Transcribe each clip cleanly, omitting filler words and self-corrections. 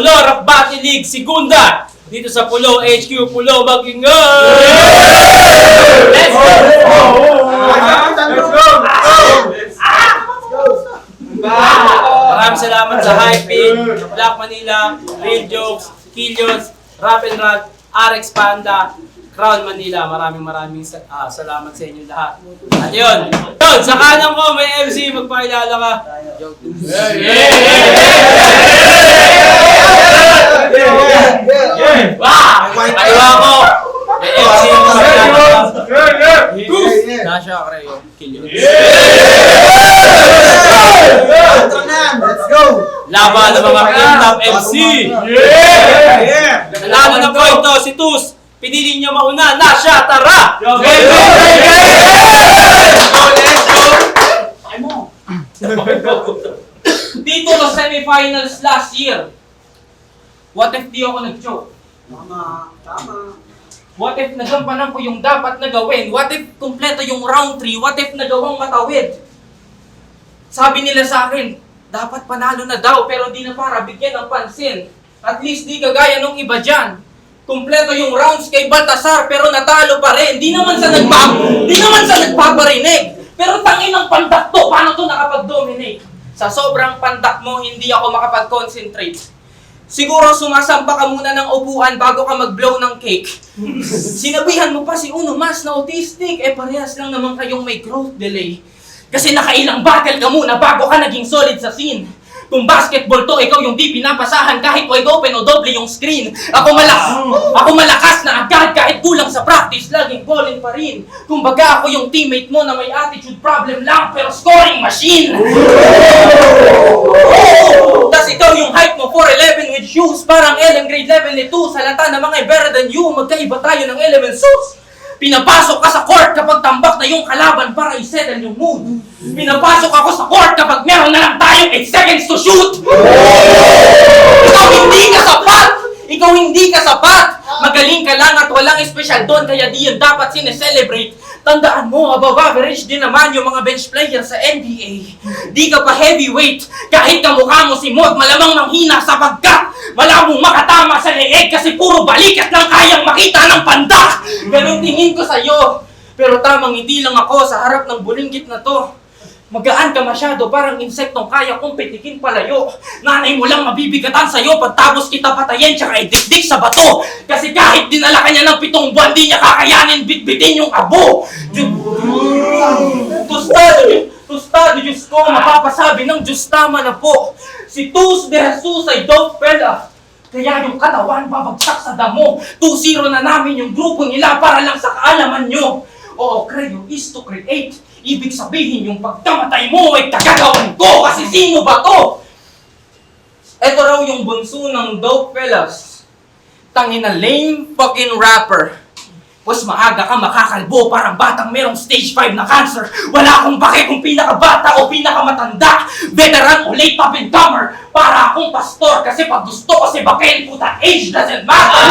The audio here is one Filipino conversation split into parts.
Rock Battle League Segunda dito sa Pulo HQ, Pulo Magingay! Let's go! Maraming salamat sa Hyping, Black Manila, Real Jokes, Killions, Rap and Rod, RX Panda, Crown Manila. Maraming salamat sa inyo lahat. At yun, sa kanan ko may MC, magpakilala ka. Kaiwa ko, may MC, magpakilala ka. Nasha Creo, Killions. Let's go! Laban ng mga Top MC! Nanalo na po ito si Tus. Pinili niyo mauna na siya, tara! Dito sa semifinals last year, what if di ako nag-joke? Tama. What if nagampanan ko yung dapat na gawin? What if kumpleto yung round 3? What if nagawang matawid? Sabi nila sa akin, dapat panalo na daw pero di na para bigyan ng pansin. At least di kagaya nung iba dyan. Kumpleto yung rounds kay Baltasar pero natalo pa rin. Di naman sa nagpaparinig. Pero tangin ng pandak to, paano to nakapag-dominate? Sa sobrang pandak mo, hindi ako makapag-concentrate. Siguro sumasampa ka muna ng upuan bago ka mag-blow ng cake. Sinabihan mo pa si Uno Mas na autistic, parehas lang naman kayong may growth delay. Kasi nakailang battle ka muna bago ka naging solid sa scene. Kung basketball to, ikaw yung di pinapasahan kahit wide open o doble yung screen. Ako malakas na agad kahit kulang sa practice, laging ballin pa rin. Kumbaga ako yung teammate mo na may attitude problem lang pero scoring machine. Tas ikaw yung height mo 4'11 with shoes, parang Ellen grade level ni 2. Sa lata na mga better than you, magkaiba tayo ng element suits. Pinapasok ka sa court kapag tambak na yung kalaban para i-settle yung mood. Pinapasok ako sa court kapag meron na lang tayong 8 seconds to shoot. Ikaw hindi ka sapat! Magaling ka lang at walang espesyal doon kaya di yun dapat sineselebrate. Tandaan mo, above average din naman yung mga bench player sa NBA. Di ka pa heavyweight, kahit kamukha mo si Mod, malamang manghina sapagkat wala mong makatama sa leeg kasi puro balikat lang kayang makita ng pandak. Ganun tingin ko sa'yo. Pero tamang hindi lang ako sa harap ng bulinggit na to. Magaan ka masyado, parang insektong kaya kong pitikin palayo. Nanay mo lang mabibigatan sa'yo pagtapos kita patayin tsaka idikdik sa bato. Kasi kahit dinala ka niya ng 7 buwan, di niya kakayanin bitbitin yung abo. Tostado, Diyos ko, mapapasabi ng Diyos tama na po. Si Tus de Jesus ay dope fella. Kaya yung katawan babagsak sa damo. 2-0 na namin yung grupo nila para lang sa kaalaman nyo. Oo, Creo is to create. Ibig sabihin yung pagkamatay mo ay kagagawan ko kasi sino ba to? Ito raw yung bunso ng dope fellas. Tangina lame fucking rapper. Mas maaga ka makakalbo parang batang merong stage 5 na cancer. Wala akong bake kung pinakabata o pinakamatanda. Veteran o late up and comer. Para akong pastor kasi pag gusto ko si baken, puta age doesn't matter.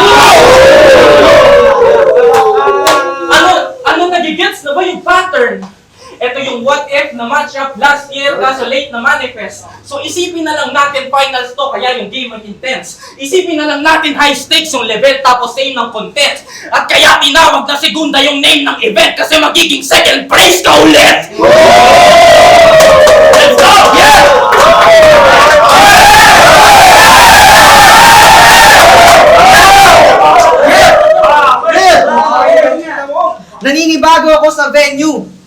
Ano nagigets na ba yung pattern? Ito yung what if na matchup last year kaso late na manifest. So isipin na lang natin finals to kaya yung game ang intense. Isipin na lang natin high stakes yung level tapos same ng content. At kaya tinawag na segunda yung name ng event kasi magiging second place ka ulit! Let's go! Yeah! Naninibago ako sa venue.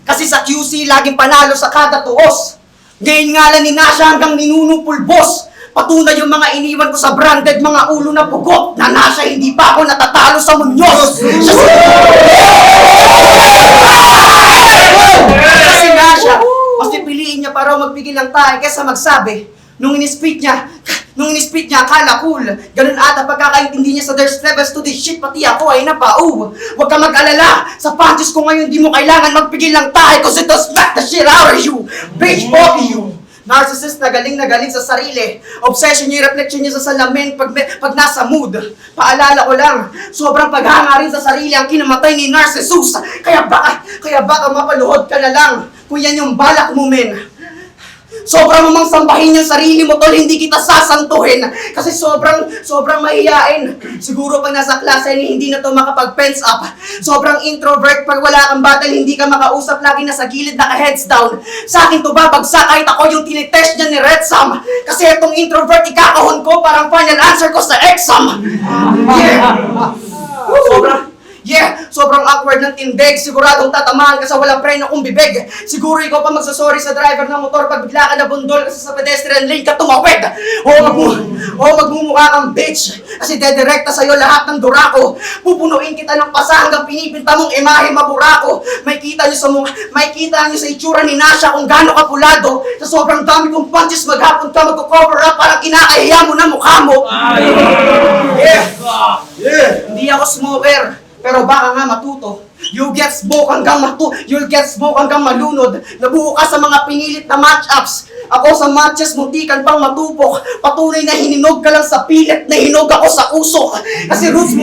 Kasi sa QC, laging panalo sa kada tuos. Ngayon nga lang ni Nasha hanggang ninunupulbos. Patunay yung mga iniwan ko sa branded mga ulo na pugot. Na Nasha, hindi pa ako natatalo sa Muñoz. Kasi Nasha, mas pipiliin niya para magpigil ng tayo kaysa magsabi. Nung in-spit niya, akala cool. Ganun ata pagkakaintindi niya sa there's levels to this shit, pati ako ay napau. Huwag ka mag-alala, sa punches ko ngayon di mo kailangan magpigil ng tayo cause it does smack the shit out of you. Bitch, fuck you. Narcissist na galing sa sarili. Obsession niya, reflection niya sa salamin pag nasa mood. Paalala ko lang, sobrang paghanga rin sa sarili ang kinamatay ni Narcissus. Kaya baka mapaluhod ka na lang kung yan yung balak mo, men. Sobrang mamang sambahin yung sarili mo, tol, hindi kita sasantuhin. Kasi sobrang mahiyain. Siguro pag nasa klase, hindi na to makapag-pens up. Sobrang introvert, pag wala kang battle, hindi ka makausap, lagi nasa gilid, naka-heads down. Sa akin to babagsak, kahit ako yung tinitest niya ni Red Sam. Kasi itong introvert, ikakahon ko, parang final answer ko sa exam. Sobrang awkward ng tindig. Siguradong tatamaan ka sa walang preno kung bibig. Siguro ikaw pa magsasorry sa driver ng motor pag bigla ka nabundol kasi sa pedestrian lane ka tumawid. Magmumukha kang bitch. Kasi dedirekta sa'yo lahat ng durako. Pupunuin kita ng pasa hanggang pinipinta mong imahe maburako. May kita nyo sa itsura ni Nasha kung gaano ka pulado. Sa sobrang dami kong punches maghapon ka magko-cover up para kinakahiya mo na mukha mo. Hindi ako smoker. Pero baka nga matuto. You'll get smoke hanggang malunod. Nabuo ka sa mga pinilit na match-ups. Ako sa matches, muntikan pang matupok. Patunay na hininog ka lang sa pilit na hinog ako sa usok. Kasi roots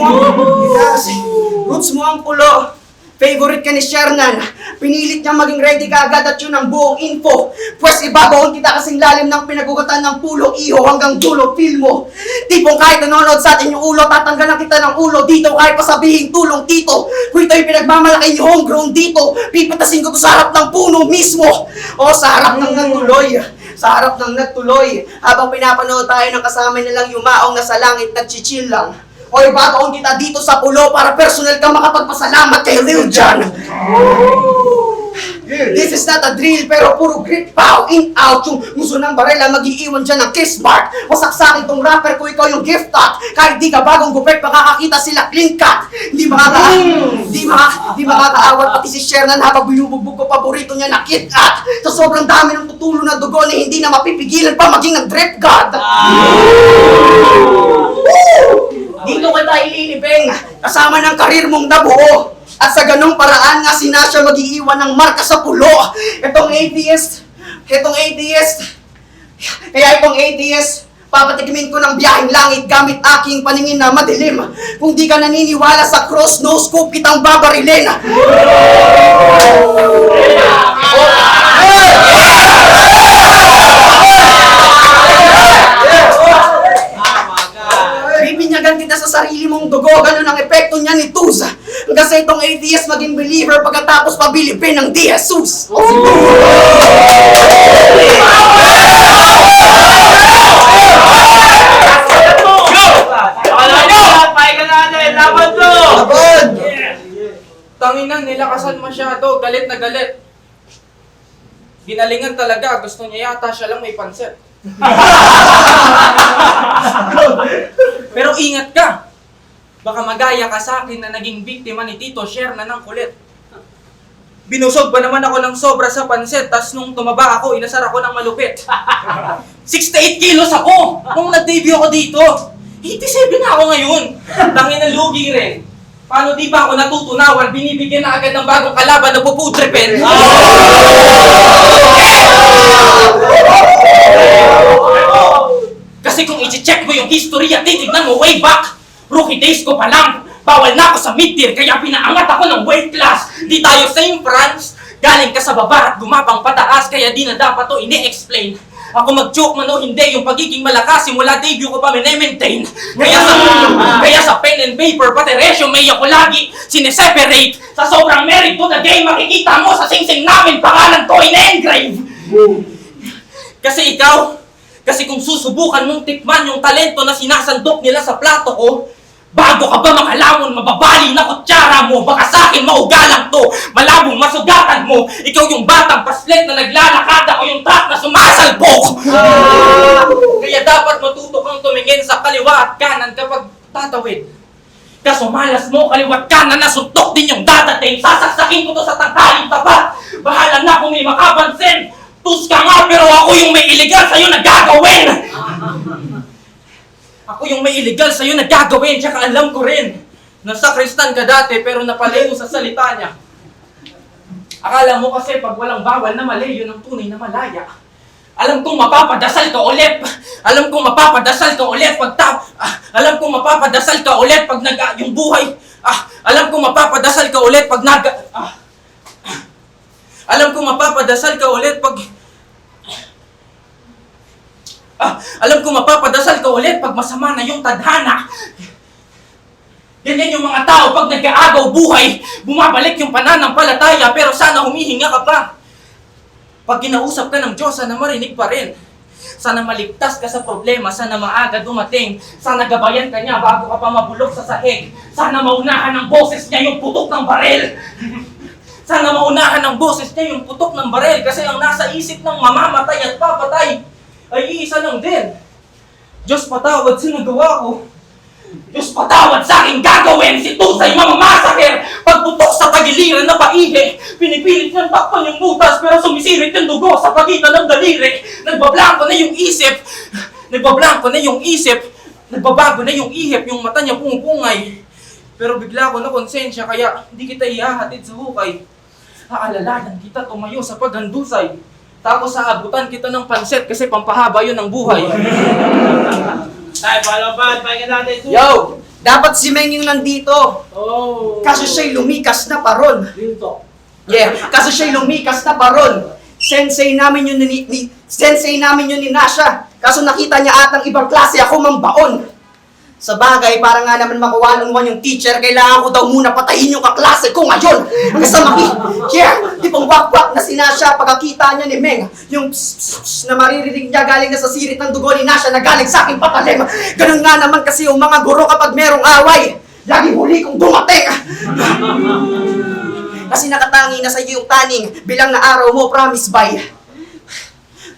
mo ang pulo. Favorite ka ni Shernan. Pinilit niya maging ready ka agad at yun ang buong info. Pwes ibabaon kita kasing lalim ng pinagugatan ng pulong iho hanggang dulo feel mo. Tipong kahit nanonood sa atin yung ulo, tatanggalan kita ng ulo dito kahit pasabihin tulong tito. Kung ito'y pinagmamalaki yung homegrown dito, pipitasin ko to sa harap ng puno mismo. O sa harap ng nagtuloy. Habang pinapanood tayo ng kasama nilang yumaong nasa langit, nagchichill lang. O ibabaon kita dito sa pulo para personal ka makapagpasalamat kay Lil Jon. This is not a drill pero puro grip pow, in out. Yung muso ng barela mag-iiwan dyan ng kiss mark. Wasak sa akin tong rapper ko, ikaw yung gift cut. Kahit di ka bagong gupet, makakakita sila clean cut. Di makakaawat pati si Shernan habang binubugbog ko paborito niya na Kit Kat. Sa sobrang dami ng tutulo na dugo na hindi na mapipigilan pa maging ng drip god. Dito kita ililibing, kasama ng karir mong nabuo. At sa ganong paraan nga si Nasha mag-iiwan ng marka sa pulo. Itong atheist, papatikmin ko ng biyaheng langit gamit aking paningin na madilim. Kung di ka naniniwala sa cross, no scope kitang babarilin. Bibinyagan kita sa sarili mong dugo, ganun ang epekto niya ni Tuza. Kasi itong atheist maging believer pagkatapos pabilipin ng Di Jesus. Tanginan, nilakasan masyado, galit na galit. Ginalingan talaga, gusto niya yata siya lang may pansit. Pero ingat ka! Baka magaya ka sa akin na naging biktima ni Tito Shernan ng kulit. Binusog ba naman ako ng sobra sa pansit, tas nung tumaba ako, inasar ako ng malupit. 68 kilos ako! Nung nag-debut ako dito, 87 na ako ngayon. Tangin na lugi rin. Paano di ba ako natutunawan, binibigyan na agad ng bagong kalaban na puputripin? Kasi kung i-check mo yung history at titignan mo way back, rookie days ko pa lang, bawal na ako sa mid-tier kaya pinaangat ako ng weight class. Di tayo same France, galing ka sa baba at gumapang pataas kaya di na dapat to ini-explain. Ako mag-joke man o hindi, yung pagiging malakas simula debut ko pa maintain. Kaya sa pen and paper, pati resume ako lagi sineseparate. Sa sobrang merit to the game, makikita mo sa sing-sing namin pangalan ko in-engrave. Kasi kung susubukan mong tikman yung talento na sinasandok nila sa plato ko, bago ka ba makalamon, mababali na kutsara mo, baka sa'kin maugalang to, malabong masugatan mo, ikaw yung batang paslet na naglalakad, ako yung truck na sumasalpok! Kaya dapat matuto kang tumingin sa kaliwa at kanan kapag tatawid. Kaso malas mo, kaliwat kanan na suntok din yung dadating, sasaksakin ko to sa tangkaling tapat, bahala na kung may makapansin, tus ka nga pero ako yung may iligal sa'yo na gagawin! Ako yung may illegal sa'yo na gagawin, tsaka alam ko rin. Nasakristan ka dati pero napalayo sa salita niya. Akala mo kasi pag walang bawal na mali, yun ang tunay na malaya. Alam kong mapapadasal ka ulit. Alam kong mapapadasal ka ulit pag alam kong mapapadasal ka ulit pag yung buhay. Alam kong mapapadasal ka ulit pag alam kong mapapadasal ka ulit pag Alam ko mapapadasal ka ulit pag masama na yung tadhana. Ganyan yung mga tao pag nag-aagaw buhay, bumabalik yung pananampalataya pero sana humihinga ka pa. Pag kinausap ka ng Diyos, sana marinig pa rin. Sana maligtas ka sa problema, sana maaga dumating, sana gabayan ka niya bago ka pa mabulok sa sahig. Sana maunahan ng boses niya yung putok ng baril. Sana maunahan ng boses niya yung putok ng baril kasi ang nasa isip ng mamamatay at papatay ay iisa lang din. Diyos patawad sa nagawa ko. Diyos patawad sa aking gagawin! Si Tusay mamamasakir! Pagputok sa tagiliran na paihi! Pinipilit niyang takpan yung butas pero sumisirit yung dugo sa pagitan ng daliri! Nagbablanko na yung isip! Nagbablanko na yung isip! Nagbabago na yung ihip, yung mata niya pumupungay! Pero bigla ko na konsensya kaya hindi kita ihahatid sa hukay. Aalalayan kita tumayo sa paghandusay. Tapos aabutan kita ng panset kasi pampahaba yun ng buhay. Tay, palaban, pahinga natin. Yo! Dapat si Meng yung nandito. Oh. Kaso siya'y lumikas na paron. Dito. Yeah, kaso siya'y lumikas na paron. Sensei namin yun ni Nasha. Kaso nakita niya atang ibang klase ako mambaon. Sa bagay, para nga naman makuha ng yung teacher, kailangan ko daw muna patayin yung kaklase ko ngayon. Hanggang sa di pang wak-wak na si Nasha pagkakita niya ni Meng. Yung pss na maririnig niya galing na sa sirit ng dugo ni Nasha na galing sa aking patalim. Ganun nga naman kasi yung mga guro kapag merong away. Laging huli kong dumating. Kasi nakatangi na sa iyo yung taning bilang na araw mo, promise by.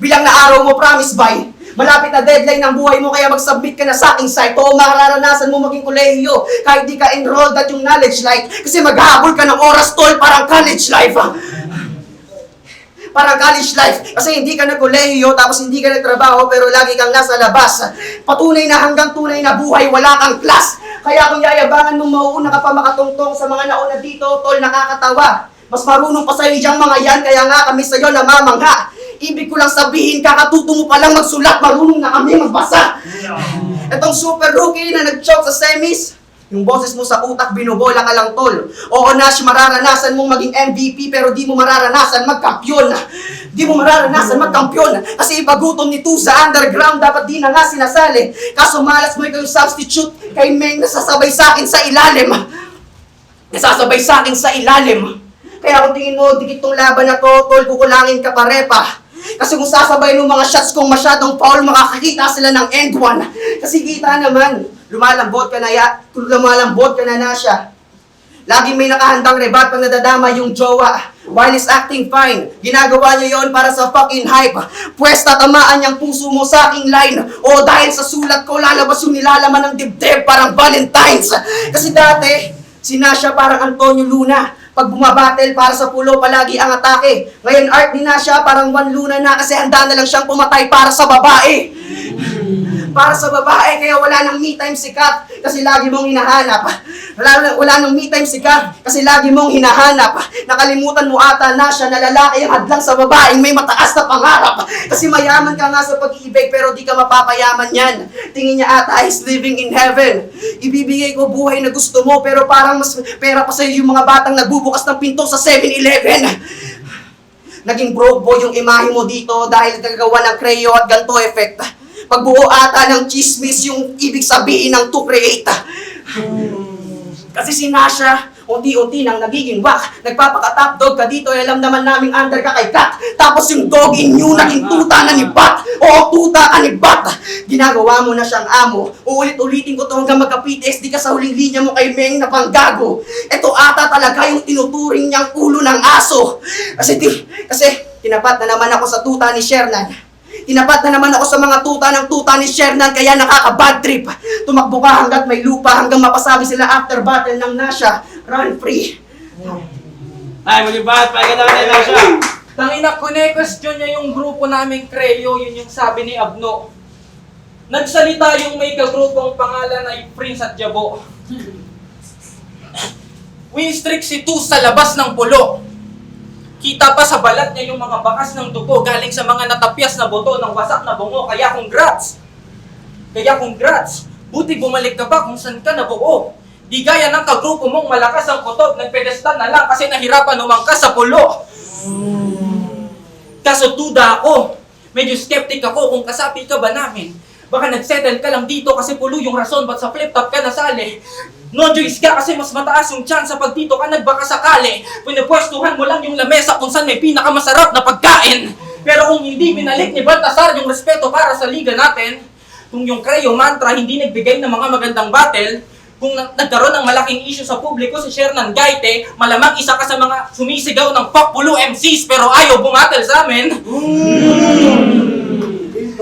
Bilang na araw mo, promise by. Malapit na deadline ng buhay mo kaya mag-submit ka na sa aking site. Oo, mararanasan mo maging kolehiyo kahit di ka enrolled at yung knowledge light. Kasi maghahabol ka ng oras, tol, parang college life. Parang college life. Kasi hindi ka nag-kolehiyo tapos hindi ka nagtrabaho pero lagi kang nasa labas. Patunay na hanggang tunay na buhay, wala kang class. Kaya kung yayabangan mong mauuna ka pa makatungtong sa mga nauna dito, tol, nakakatawa. Mas marunong pa sa'yo diyang mga yan, kaya nga kami sa'yo namamangha. Ibig ko lang sabihin, kakatuto mo palang magsulat, marunong na kami magbasa. Itong super rookie na nag-choke sa semis, yung boses mo sa utak, binobola ka lang, tol. Oo, Nash, mararanasan mong maging MVP, pero di mo mararanasan magkampiyon. Di mo mararanasan magkampiyon. Kasi ipagutom ni Tusa underground, dapat di na nga sinasali. Kaso malas mo yung substitute kay Meng nasasabay sa akin sa ilalim. Nasasabay sa akin sa ilalim. Kaya kung tingin mo, dikit tong laban na to, tol, kukulangin ka parepa. Kasi kung sasabay ng mga shots kong masyadong foul, makakakita sila ng end one. Kasi kita naman, lumalambot ka na Nasha. Laging may nakahandang rebat pag nadadama yung jowa. While is acting fine, ginagawa niyo yon para sa fucking hype. Pwes tatamaan niyang puso mo sa aking line. O dahil sa sulat ko, lalabas yung nilalaman ng dibdib parang Valentine's. Kasi dati, si Nasha parang Antonio Luna. Pag bumabattle para sa pulo, palagi ang atake. Ngayon art ni Nasha parang Juan Luna na kasi handa na lang siyang pumatay para sa babae. Para sa babae, kaya wala nang me time si Kat kasi lagi mong hinahanap. Wala nang me time si Kat kasi lagi mong hinahanap. Nakalimutan mo ata na siya na lalaki ang hadlang sa babaeng may mataas na pangarap. Kasi mayaman ka nga sa pag-ibig pero di ka mapapayaman yan. Tingin niya ata is living in heaven. Ibibigay ko buhay na gusto mo pero parang mas pera pa sa'yo yung mga batang nagbubukas ng pinto sa 7-Eleven. Naging broke boy yung imahe mo dito dahil gagawa ng kreyo at ganto effect. Pagbuo ata ng chismis yung ibig sabihin ng to create. Kasi si Nasha, unti-unti nang nagiging wak. Nagpapaka-top dog ka dito, alam naman naming under ka kay Kat. Tapos yung dog in you, naging tuta na ni Bat. Oo, tuta ka ni Bat. Ginagawa mo na siyang amo. Uulit-ulitin ko to hanggang magka-PTSD ka sa huling linya mo kay Meng na panggago. Ito ata talaga yung tinuturing niyang ulo ng aso. Kasi tinapat na naman ako sa tuta ni Shernan. Tinapat na naman ako sa mga tuta ni Shernan kaya nakaka-bad trip. Tumakbo ka hanggat may lupa hanggang mapasabi sila after battle ng Nasha. Run free. Tay, malibat, pahinga natin, Nasha. Tangina, kune-question niya yung grupo naming Kreyo, yun yung sabi ni Abno. Nagsalita yung may kagrupong pangalan ay Prince at Jabo. Winstreak si Tu sa labas ng pulo. Kita pa sa balat niya yung mga bakas ng dugo galing sa mga natapyas na boto ng wasak na bungo. Kaya congrats! Buti bumalik ka pa kung saan ka nabuo. Di gaya ng kagrupo mong malakas ang kutob, nagpedestal na lang kasi nahirapan umangkas sa pulo. Kaso duda ako, Medyo skeptic ako kung kasapi ka ba namin. Baka nagsettle ka lang dito kasi pulo yung rason ba't sa flip top ka nasali. No choice ka kasi mas mataas yung chance pag dito ka nagbaka sakali. Pinapwestuhan mo lang yung lamesa kung saan may pinakamasarap na pagkain. Pero kung hindi binalik ni Baltasar yung respeto para sa liga natin, kung yung Creo Mantra hindi nagbigay ng mga magandang battle, kung nagkaroon ng malaking issue sa publiko si Shernan Gaite, malamang isa ka sa mga sumisigaw ng Pakpulo MCs pero ayaw bumatel sa amin.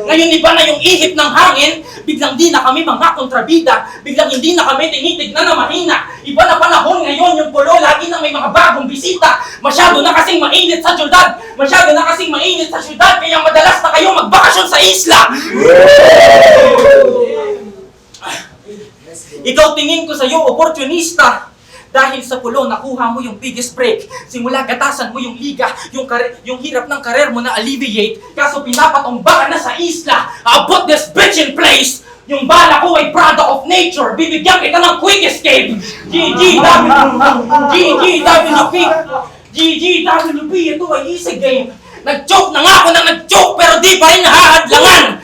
Ngayon iba na yung ihip ng hangin, biglang di na kami mga kontrabida, biglang hindi na kami tinitignan na mahina. Iba na panahon ngayon yung pulo, lagi na may mga bagong bisita. Masyado na kasing mainit sa syudad, kaya madalas na kayo magbakasyon sa isla. Ikaw tingin ko sa'yo, oportunista. Dahil sa pulo, nakuha mo yung biggest break. Simula gatasan mo yung liga, yung hirap ng karer mo na alleviate. Kaso pinapatumba ka na sa isla. I'll put this bitch in place. Yung bala ko ay product of nature. Bibigyan kita ng quick escape. GGWP, ito ay easy game. Nag-joke na nga ako na nag-joke, pero di pa rin nahahadlangan.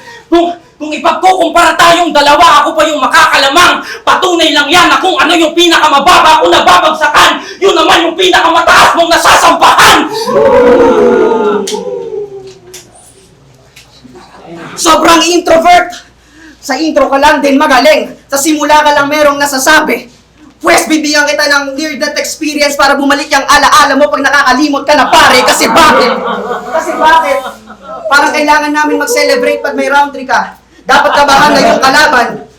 Kung ipagkukumpara tayong dalawa, ako pa yung makakalamang. Patunay lang yan na kung ano yung pinakamababa ko nababagsakan, yun naman yung pinakamataas mong nasasampahan! Sobrang introvert! Sa intro ka lang din magaling. Sa simula ka lang merong nasasabi. Pwes, bibigyan kita ng near-death experience para bumalik yung alaala mo pag nakakalimot ka na pare. Kasi bakit? Parang kailangan namin mag-celebrate pag may round 3 ka. Dapat kabahan na yung kalaban.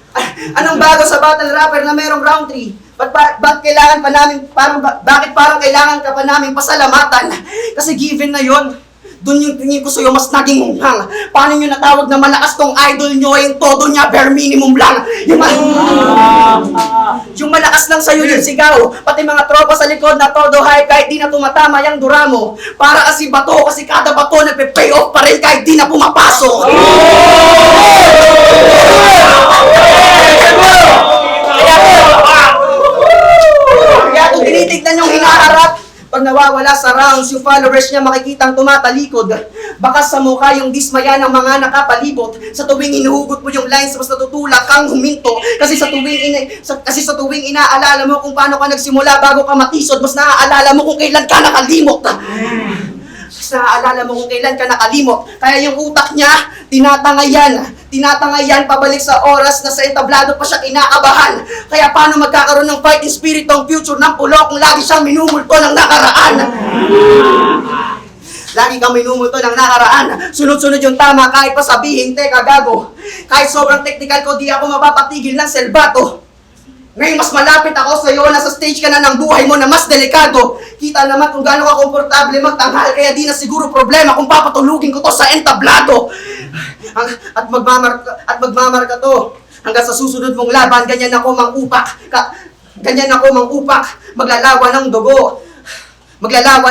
Anong bago sa battle rapper na merong round 3? Bakit kailangan pa namin, bakit parang kailangan ka pa namin pasalamatan? Kasi given na yon. Doon yung tingin ko sa'yo mas naging munghang. Paano nyo natawag na malakas tong idol nyo, yung todo niya bare minimum lang. Yung malakas lang sa'yo yung sigaw. Pati mga tropa sa likod na todo high kahit di na tumatama yung dura mo. Para kasi bato, kasi kada bato nagpe-pay off pa rin kahit di na pumapasok. Kaya kung tinitignan yung hinaharap, pag nawawala sa rounds, yung followers niya makikitang tumatalikod. Baka sa mukha yung dismaya ng mga nakapalibot. Sa tuwing inuhugot mo yung lines, mas natutulak kang huminto. Kasi sa tuwing inaalala mo kung paano ka nagsimula bago ka matisod, mas naaalala mo kung kailan ka nakalimot. Kaya yung utak niya, tinatangayan pabalik sa oras na sa entablado pa siya kinakabahan. Kaya paano magkakaroon ng fighting spirit ng future ng pulo kung lagi siyang minumulto ng nakaraan? Lagi kang minumulto ng nakaraan. Sunod-sunod yung tama kahit pa sabihin, teka gago. Kahit sobrang technical ko, di ako mapapatigil ng selbato. Ngayon mas malapit ako sa iyo, nasa stage ka na ng buhay mo na mas delikado. Kita naman kung gaano ka komportable magtanghal, kaya di na siguro problema kung papatulugin ko to sa entablado. At magmamarka to. Hanggang sa susunod mong laban, ganyan ako mangupak. Maglalawa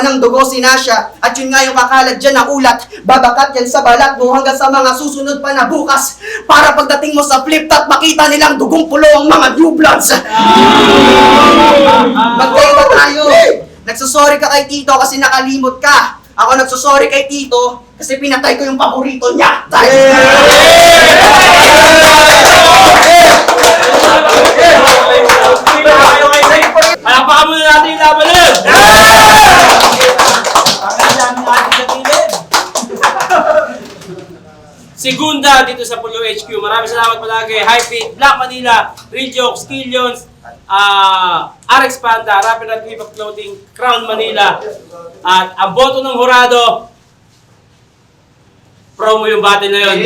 ng dugo si Nasha. At yun nga yung kakalat dyan na ulat. Babakat yan sa balat mo hanggang sa mga susunod pa na bukas. Para pagdating mo sa flip top, makita nilang dugong pulo ang mga new bloods. Magkaiba tayo. Nagsusorry ka kay Tito kasi nakalimot ka. Ako nagsusorry kay Tito kasi pinatay ko yung paborito niya. Palakpakan muna natin yung laban na yun! Segunda dito sa Pulo HQ. Maraming salamat palagi. Hypebeat, Black Manila, Real Jokes, Killions, RX Panda, Rapid at Hip Hop Clothing, Crown Manila. At ang boto ng hurado, promo yung battle na yun.